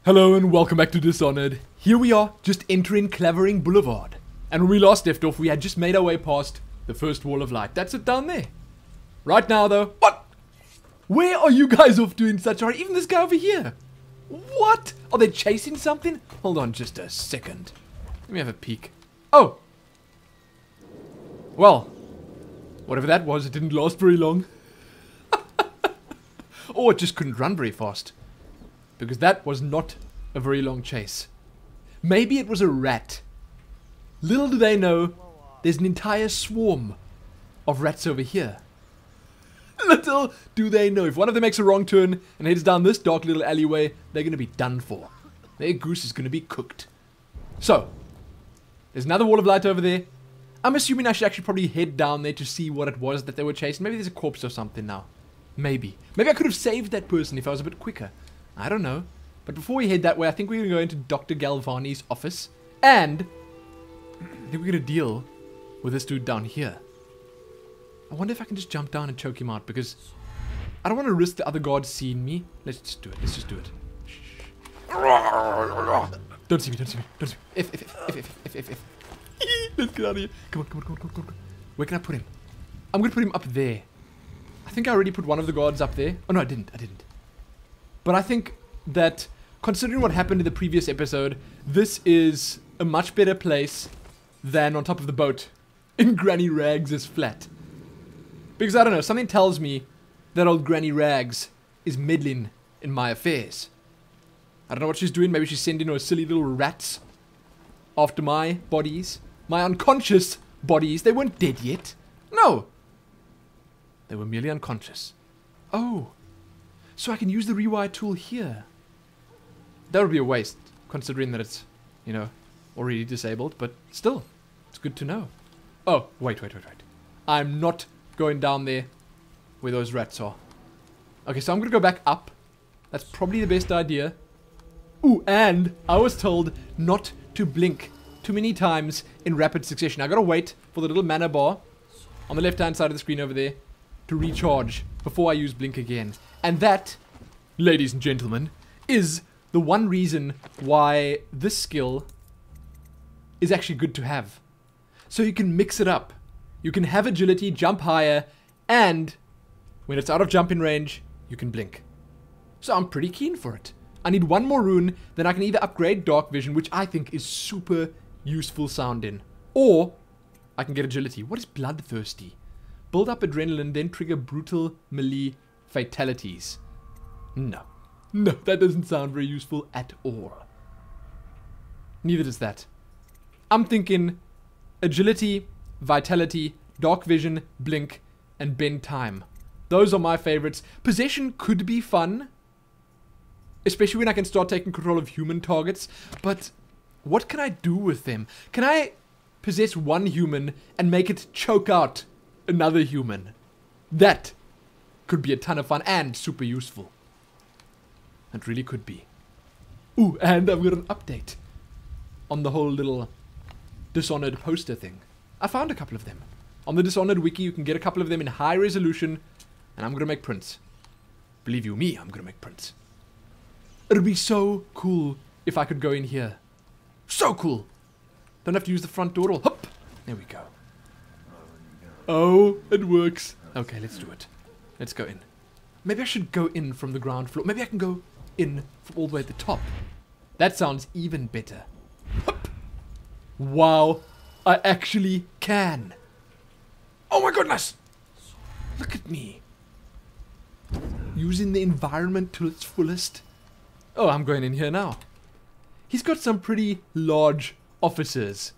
Hello and welcome back to Dishonored. Here we are, just entering Clavering Boulevard. And when we last left off, we had just made our way past the first wall of light. That's it down there. Right now though, what? Where are you guys off to in such a hurry? Even this guy over here. What? Are they chasing something? Hold on just a second. Let me have a peek. Oh. Well, whatever that was, it didn't last very long. Or it just couldn't run very fast. Because that was not a very long chase. Maybe it was a rat. Little do they know, there's an entire swarm of rats over here. Little do they know, if one of them makes a wrong turn and heads down this dark little alleyway, they're going to be done for. Their goose is going to be cooked. So, there's another wall of light over there. I'm assuming I should actually probably head down there to see what it was that they were chasing. Maybe there's a corpse or something now. Maybe. Maybe I could have saved that person if I was a bit quicker. I don't know. But before we head that way, I think we're going to go into Dr. Galvani's office. And I think we're going to deal with this dude down here. I wonder if I can just jump down and choke him out, because I don't want to risk the other guards seeing me. Let's just do it. Let's just do it. Don't see me. Don't see me. Don't see me. If. Let's get out of here. Come on, come on, come on, come on, come on. Where can I put him? I'm going to put him up there. I think I already put one of the guards up there. Oh, no, I didn't. But I think that, considering what happened in the previous episode, this is a much better place than on top of the boat in Granny Rags' flat. Because, I don't know, something tells me that old Granny Rags is meddling in my affairs. I don't know what she's doing. Maybe she's sending her silly little rats after my bodies. My unconscious bodies. They weren't dead yet. No. They were merely unconscious. Oh. So I can use the rewire tool here. That would be a waste, considering that it's, you know, already disabled. But still, it's good to know. Oh, wait. I'm not going down there where those rats are. Okay, so I'm going to go back up. That's probably the best idea. Ooh, and I was told not to blink too many times in rapid succession. I got to wait for the little mana bar on the left-hand side of the screen over there to recharge before I use blink again. And that, ladies and gentlemen, is the one reason why this skill is actually good to have. So you can mix it up. You can have agility, jump higher, and when it's out of jumping range, you can blink. So I'm pretty keen for it. I need one more rune, then I can either upgrade dark vision, which I think is super useful sounding, or I can get agility. What is bloodthirsty? Build up adrenaline, then trigger brutal melee fatalities. No, that doesn't sound very useful at all. Neither does that. I'm thinking agility, vitality, dark vision, blink, and bend time. Those are my favorites. Possession could be fun, especially when I can start taking control of human targets, but what can I do with them? Can I possess one human and make it choke out another human? That could be a ton of fun and super useful. It really could be. Ooh, and I've got an update on the whole little Dishonored poster thing. I found a couple of them. On the Dishonored wiki, you can get a couple of them in high resolution, and I'm gonna make prints. Believe you me, I'm gonna make prints. It'd be so cool if I could go in here. So cool! Don't have to use the front door at all. Hup! There we go. Oh, it works. Okay, let's do it. Let's go in. Maybe I should go in from the ground floor. Maybe I can go in from all the way at the top. That sounds even better. Hup! Wow, I actually can. Oh my goodness! Look at me. Using the environment to its fullest. Oh, I'm going in here now. He's got some pretty large offices.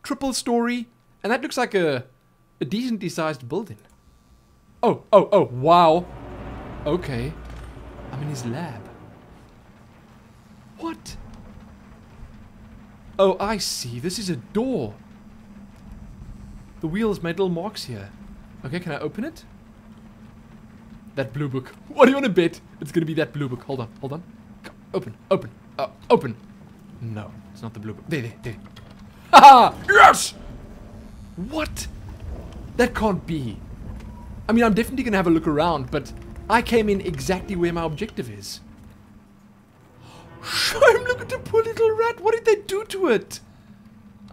Triple story, and that looks like a decently sized building. Oh, wow. Okay. I'm in his lab. What? Oh, I see. This is a door. The wheels made little marks here. Okay, can I open it? That blue book. What do you want to bet? It's going to be that blue book. Hold on. Come, open. No, it's not the blue book. There. Haha! Yes! What? That can't be. I mean, I'm definitely going to have a look around, but I came in exactly where my objective is. Shit! rat? What did they do to it?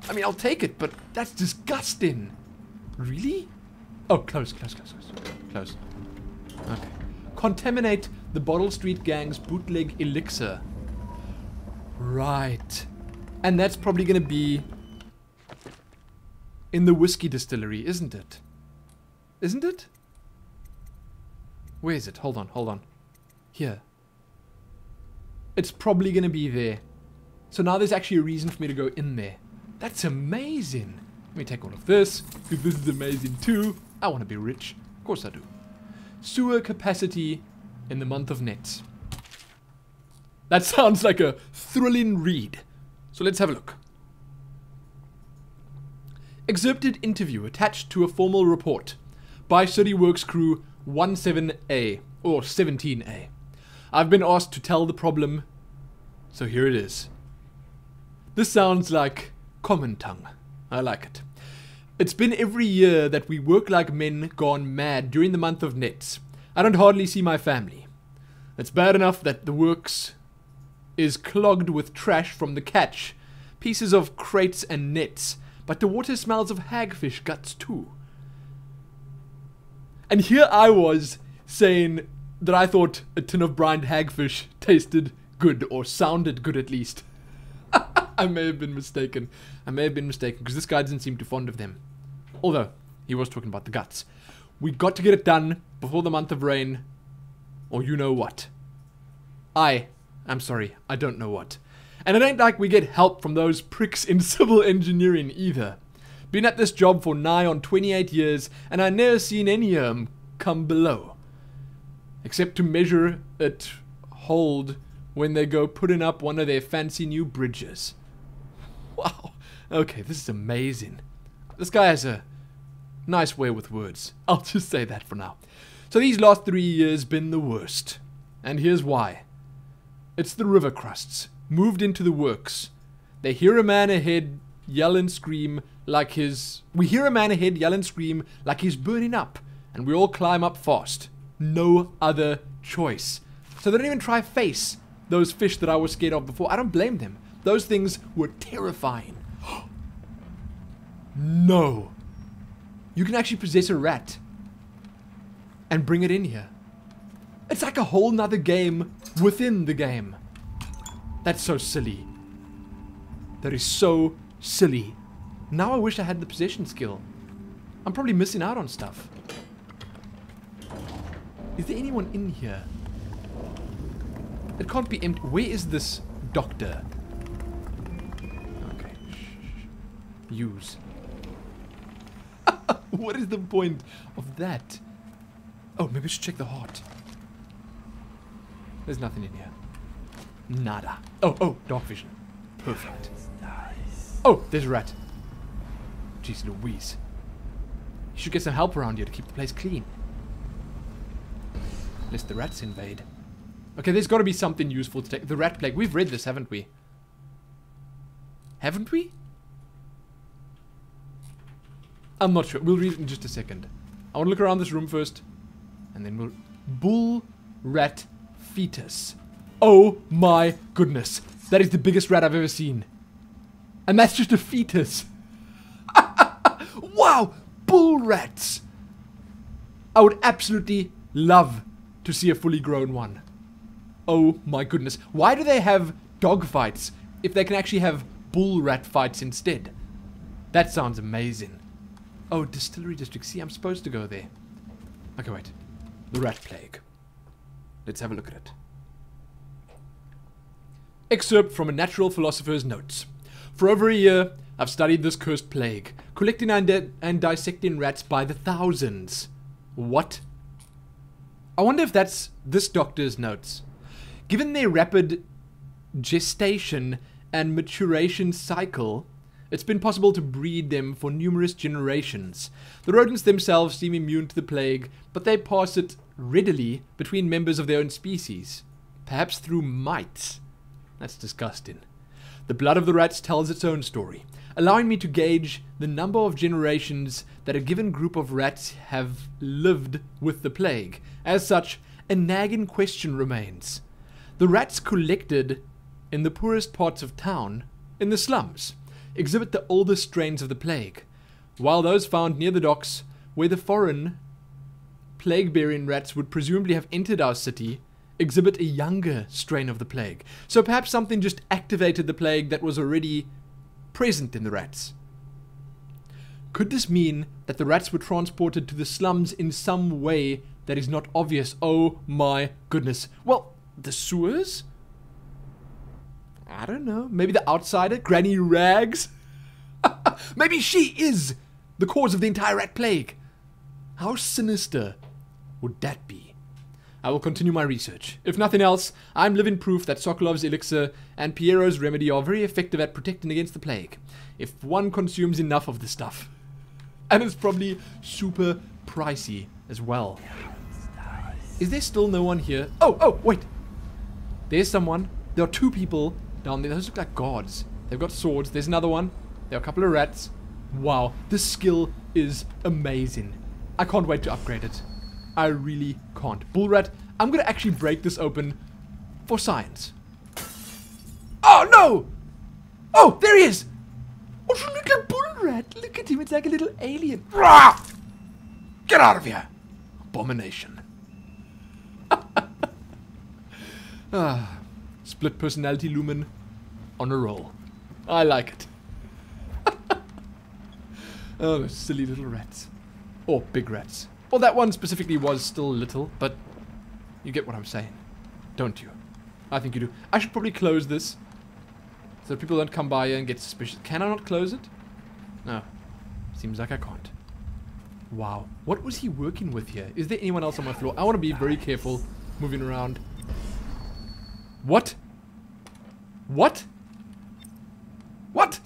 I mean, I'll take it, but that's disgusting. Really? Oh, close. Okay. Contaminate the Bottle Street Gang's bootleg elixir. Right. And that's probably going to be in the whiskey distillery, isn't it? Isn't it? Where is it? Hold on. Here. It's probably going to be there. So now there's actually a reason for me to go in there. That's amazing. Let me take all of this, because this is amazing too. I want to be rich. Of course I do. Sewer capacity in the month of Nets. That sounds like a thrilling read. So let's have a look. Excerpted interview attached to a formal report by City Works Crew 17A or 17A. I've been asked to tell the problem, so here it is. This sounds like common tongue. I like it. It's been every year that we work like men gone mad during the month of Nets. I don't hardly see my family. It's bad enough that the works is clogged with trash from the catch, pieces of crates and nets, but the water smells of hagfish guts too. And here I was saying that I thought a tin of brined hagfish tasted good, or sounded good at least. I may have been mistaken. Because this guy doesn't seem too fond of them. Although, he was talking about the guts. We got to get it done before the month of rain, or you know what. I'm sorry, I don't know what. And it ain't like we get help from those pricks in civil engineering either. Been at this job for nigh on 28 years, and I never seen any come below. Except to measure it hold when they go putting up one of their fancy new bridges. Wow. Okay, this is amazing. This guy has a nice way with words. I'll just say that for now. So these last 3 years been the worst. And here's why. It's the river crusts. Moved into the works. They hear a man ahead yell and scream like his... We hear a man ahead yell and scream like he's burning up. And we all climb up fast. No other choice. So they don't even try face those fish that I was scared of before. I don't blame them. Those things were terrifying. No. You can actually possess a rat and bring it in here. It's like a whole nother game within the game. That's so silly. That is so silly. Now I wish I had the possession skill. I'm probably missing out on stuff. Is there anyone in here? It can't be empty. Where is this doctor? Okay. Shh. Use. What is the point of that? Oh, maybe I should check the heart. There's nothing in here. Nada. Oh, dark vision. Perfect. Nice. Oh, there's a rat. Jeez Louise. You should get some help around here to keep the place clean. Lest the rats invade. Okay, there's got to be something useful to take. The rat plague. We've read this, haven't we? Haven't we? I'm not sure. We'll read it in just a second. I want to look around this room first. And then we'll... Bull rat fetus. Oh my goodness. That is the biggest rat I've ever seen. And that's just a fetus. Wow! Bull rats! I would absolutely love to see a fully grown one. Oh my goodness. Why do they have dog fights if they can actually have bull rat fights instead? That sounds amazing. Oh, distillery district. See, I'm supposed to go there. Okay, wait. The rat plague. Let's have a look at it. Excerpt from a natural philosopher's notes. For over a year, I've studied this cursed plague, collecting and dissecting rats by the thousands. What? I wonder if that's this doctor's notes. Given their rapid gestation and maturation cycle, it's been possible to breed them for numerous generations. The rodents themselves seem immune to the plague, but they pass it readily between members of their own species. Perhaps through mites. That's disgusting. The blood of the rats tells its own story, allowing me to gauge the number of generations that a given group of rats have lived with the plague. As such, a nagging question remains. The rats collected in the poorest parts of town in the slums exhibit the oldest strains of the plague, while those found near the docks, where the foreign plague-bearing rats would presumably have entered our city, exhibit a younger strain of the plague. So perhaps something just activated the plague that was already present in the rats. Could this mean that the rats were transported to the slums in some way that is not obvious? Oh my goodness. Well, the sewers? I don't know. Maybe the outsider? Granny Rags? Maybe she is the cause of the entire rat plague. How sinister would that be? I will continue my research. If nothing else, I'm living proof that Sokolov's elixir and Piero's remedy are very effective at protecting against the plague, if one consumes enough of the stuff. And it's probably super pricey as well. Is there still no one here? Oh, wait. There's someone. There are two people down there. Those look like guards. They've got swords. There's another one. There are a couple of rats. Wow, this skill is amazing. I can't wait to upgrade it. I really can't. Bull rat. I'm going to actually break this open for science. Oh, no! Oh, there he is! Oh, look at bull rat. Look at him. It's like a little alien. Rah! Get out of here. Abomination. Split personality Lumin on a roll. I like it. Oh, those silly little rats. Or big rats. Well, that one specifically was still little, but you get what I'm saying. Don't you? I think you do. I should probably close this so people don't come by here and get suspicious. Can I not close it? No. Seems like I can't. Wow. What was he working with here? Is there anyone else on my floor? I want to be very careful moving around. What? What? What?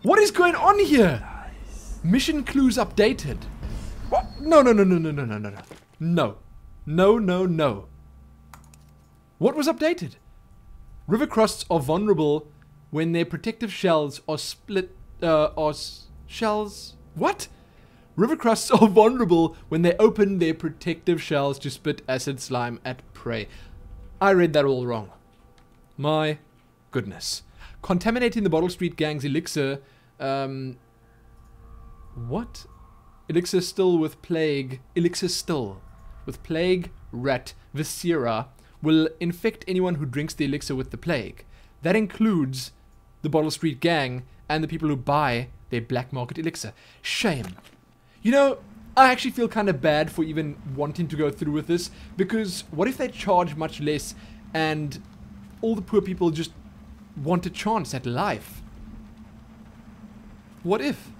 What is going on here? Mission clues updated. What? No. No. What was updated? River crusts are vulnerable when their protective shells are split. Shells? What? River crusts are vulnerable when they open their protective shells to spit acid slime at prey. I read that all wrong. My goodness. Contaminating the Bottle Street Gang's elixir. What? Elixir still with plague. Elixir still with plague rat viscera will infect anyone who drinks the elixir with the plague. That includes the Bottle Street Gang and the people who buy their black market elixir. Shame. You know, I actually feel kind of bad for even wanting to go through with this, because what if they charge much less and all the poor people just want a chance at life? What if?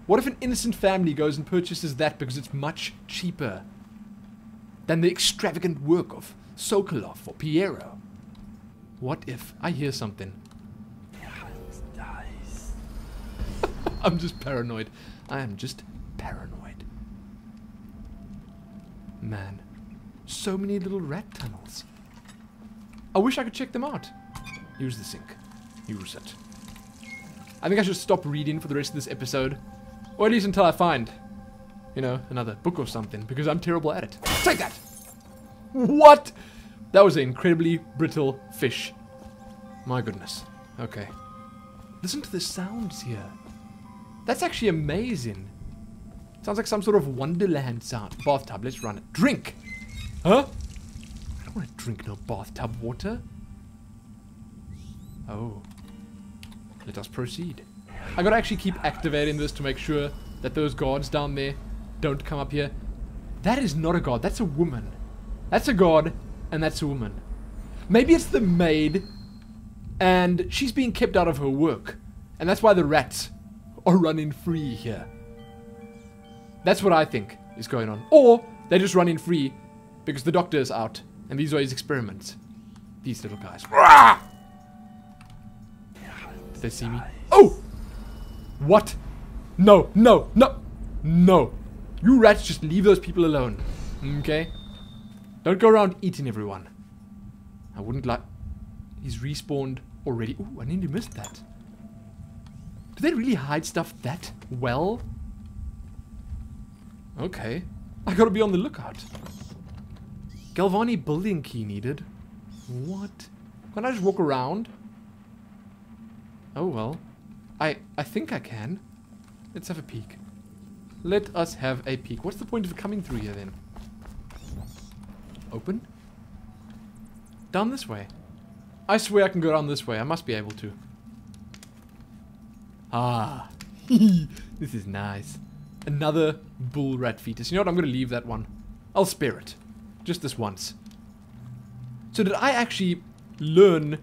What if an innocent family goes and purchases that because it's much cheaper than the extravagant work of Sokolov or Piero? What if? I hear something. I'm just paranoid. I am just paranoid. Man, so many little rat tunnels. I wish I could check them out. Use the sink. Use it. I think I should stop reading for the rest of this episode. Or at least until I find, you know, another book or something, because I'm terrible at it. Take that! What? That was an incredibly brittle fish. My goodness. Okay. Listen to the sounds here. That's actually amazing. Sounds like some sort of Wonderland sound. Bathtub, let's run it. Drink! Huh? I don't want to drink no bathtub water. Oh. Let us proceed. I gotta actually keep activating this to make sure that those guards down there don't come up here. That is not a guard, that's a woman. That's a guard, and that's a woman. Maybe it's the maid, and she's being kept out of her work. And that's why the rats are running free here. That's what I think is going on. Or they're just running free because the doctor is out, and these are his experiments. These little guys. Did they see me? Oh! What? No. You rats, just leave those people alone. Okay? Don't go around eating everyone. I wouldn't like... He's respawned already. Ooh, I nearly missed that. Do they really hide stuff that well? Okay. I gotta be on the lookout. Galvani building key needed. What? Can't I just walk around? Oh, well. I think I can. Let's have a peek. Let us have a peek. What's the point of coming through here, then? Open? Down this way. I swear I can go down this way. I must be able to. Ah. This is nice. Another bull rat fetus. You know what? I'm going to leave that one. I'll spare it. Just this once. So did I actually learn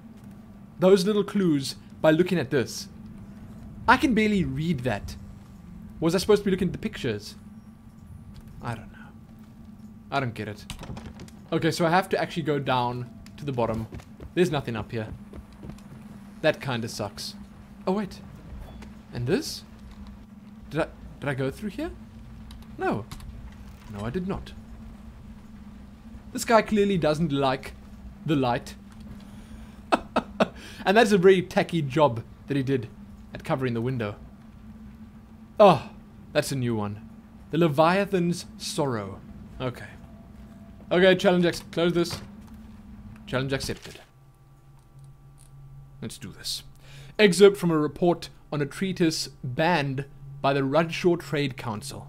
those little clues by looking at this? I can barely read that. Was I supposed to be looking at the pictures? I don't know. I don't get it. Okay, so I have to actually go down to the bottom. There's nothing up here. That kind of sucks. Oh, wait. And this? Did I go through here? No. No, I did not. This guy clearly doesn't like the light. And that's a very tacky job that he did at covering the window. Oh, that's a new one. The Leviathan's Sorrow. Okay. Okay, challenge close this. Challenge accepted. Let's do this. Excerpt from a report on a treatise banned by the Rudshaw Trade Council.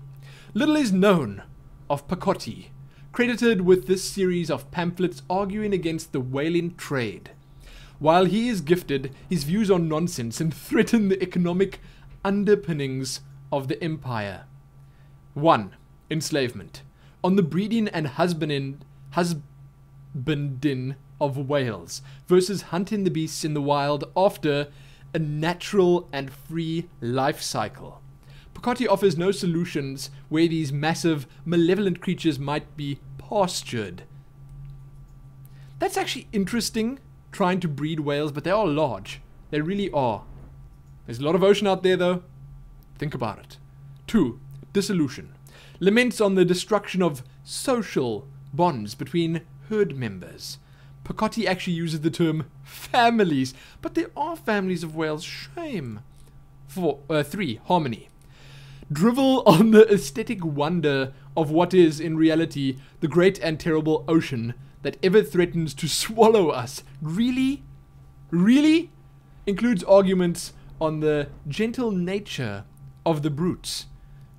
Little is known of Pacotti, credited with this series of pamphlets arguing against the whaling trade. While he is gifted, his views are nonsense and threaten the economic underpinnings of the empire. 1. Enslavement. On the breeding and husbanding of whales versus hunting the beasts in the wild after a natural and free life cycle. Pacotti offers no solutions where these massive, malevolent creatures might be pastured. That's actually interesting, trying to breed whales, but they are large. They really are. There's a lot of ocean out there, though. Think about it. 2. Dissolution. Laments on the destruction of social bonds between herd members. Pacotti actually uses the term families, but there are families of whales. Shame. 3. Harmony. Drivel on the aesthetic wonder of what is, in reality, the great and terrible ocean that ever threatens to swallow us. Really? Really? Includes arguments on the gentle nature of the brutes.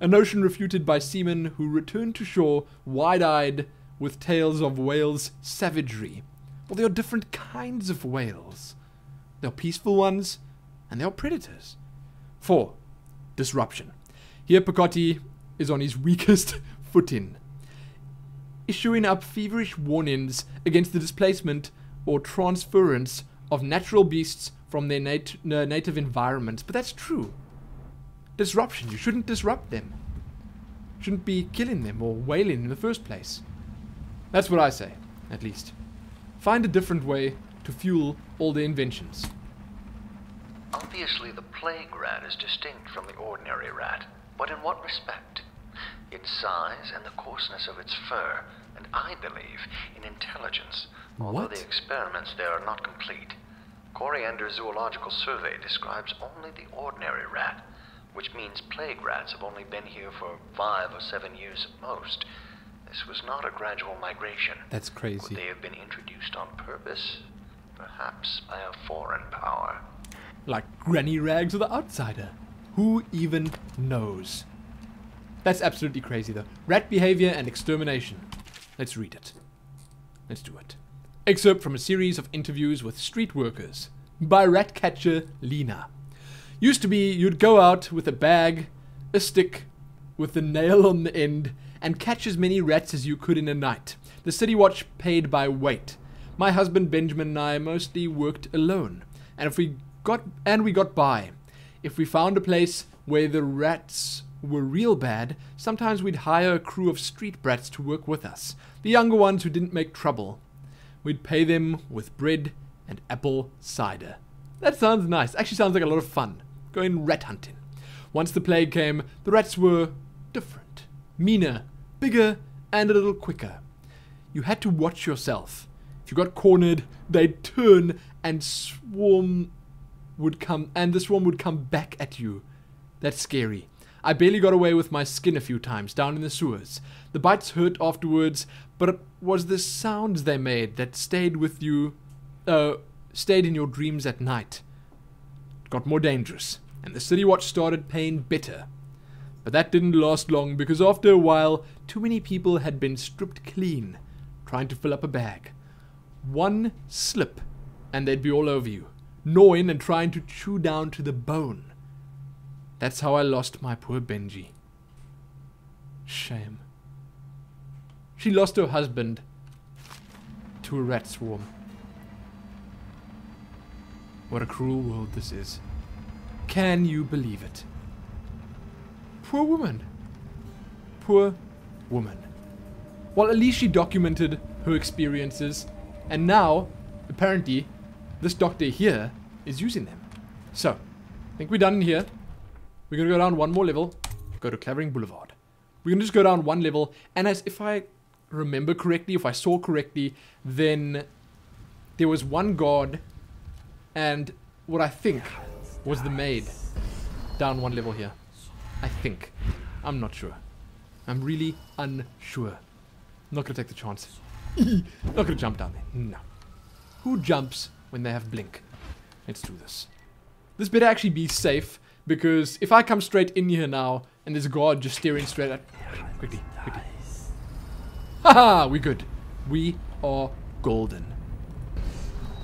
A notion refuted by seamen who return to shore wide-eyed with tales of whales' savagery. Well, there are different kinds of whales. There are peaceful ones, and there are predators. 4. Disruption. Here Pacotti is on his weakest footing, issuing up feverish warnings against the displacement or transference of natural beasts from their native environments. But that's true. Disruption. You shouldn't disrupt them. Shouldn't be killing them or whaling in the first place. That's what I say, at least. Find a different way to fuel all the inventions. Obviously, the plague rat is distinct from the ordinary rat. But in what respect? Its size and the coarseness of its fur, and I believe in intelligence, although the experiments there are not complete. Coriander's Zoological Survey describes only the ordinary rat, which means plague rats have only been here for 5 or 7 years at most. This was not a gradual migration. That's crazy. Would they have been introduced on purpose? Perhaps by a foreign power. Like Granny Rags or the Outsider. Who even knows? That's absolutely crazy, though. Rat behavior and extermination. Let's read it. Let's do it. Excerpt from a series of interviews with street workers by rat catcher Lena. Used to be you'd go out with a bag, a stick with a nail on the end, and catch as many rats as you could in a night. The city watch paid by weight. My husband Benjamin and I mostly worked alone, and we got by. If we found a place where the rats were real bad, sometimes we'd hire a crew of street brats to work with us, the younger ones who didn't make trouble. We'd pay them with bread and apple cider. That sounds nice. Actually sounds like a lot of fun. Going rat hunting. Once the plague came, the rats were different. Meaner, bigger, and a little quicker. You had to watch yourself. If you got cornered, they'd turn and the swarm would come back at you. That's scary. I barely got away with my skin a few times down in the sewers. The bites hurt afterwards, but it was the sounds they made that stayed with you, stayed in your dreams at night. got more dangerous, and the City Watch started paying better. But that didn't last long, because after a while, too many people had been stripped clean, trying to fill up a bag. One slip, and they'd be all over you, gnawing and trying to chew down to the bone. That's how I lost my poor Benji. Shame. She lost her husband to a rat swarm. What a cruel world this is. Can you believe it? Poor woman. Poor woman. Well, at least she documented her experiences, and now, apparently, this doctor here is using them. So, I think we're done here. We're gonna go down one more level, go to Clavering Boulevard. We're gonna just go down one level, and as if I remember correctly, if I saw correctly, then there was one guard and what I think was the maid down one level here. I think. I'm not sure. I'm really unsure. Not gonna take the chance. Not gonna jump down there. No. Who jumps when they have blink? Let's do this. This better actually be safe, because if I come straight in here now and there's a guard just staring straight at... Quickly, quickly. Haha, we're good. We are golden.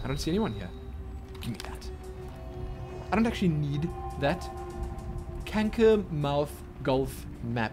I don't see anyone here. Give me that. I don't actually need that. Canker Mouth Golf Map.